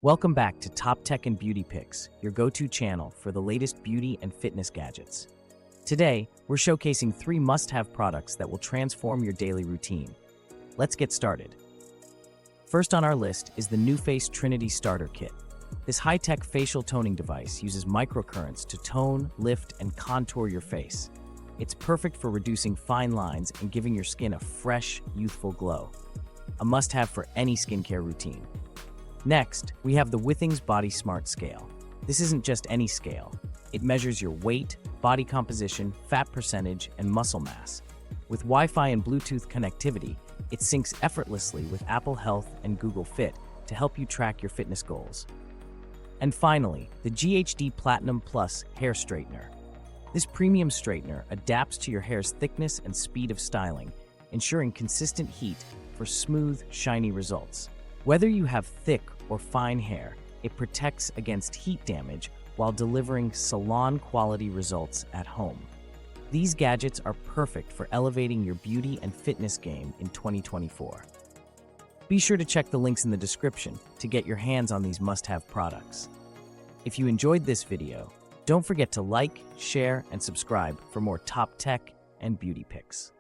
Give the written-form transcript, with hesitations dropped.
Welcome back to Top Tech and Beauty Picks, your go-to channel for the latest beauty and fitness gadgets. Today, we're showcasing 3 must-have products that will transform your daily routine. Let's get started. First on our list is the NuFACE Trinity Starter Kit. This high-tech facial toning device uses microcurrents to tone, lift, and contour your face. It's perfect for reducing fine lines and giving your skin a fresh, youthful glow. A must-have for any skincare routine. Next, we have the Withings Body Smart Scale. This isn't just any scale. It measures your weight, body composition, fat percentage, and muscle mass. With Wi-Fi and Bluetooth connectivity, it syncs effortlessly with Apple Health and Google Fit to help you track your fitness goals. And finally, the GHD Platinum Hair Straightener. This premium straightener adapts to your hair's thickness and speed of styling, ensuring consistent heat for smooth, shiny results. Whether you have thick or fine hair, it protects against heat damage while delivering salon-quality results at home. These gadgets are perfect for elevating your beauty and fitness game in 2024. Be sure to check the links in the description to get your hands on these must-have products. If you enjoyed this video, don't forget to like, share, and subscribe for more top tech and beauty picks.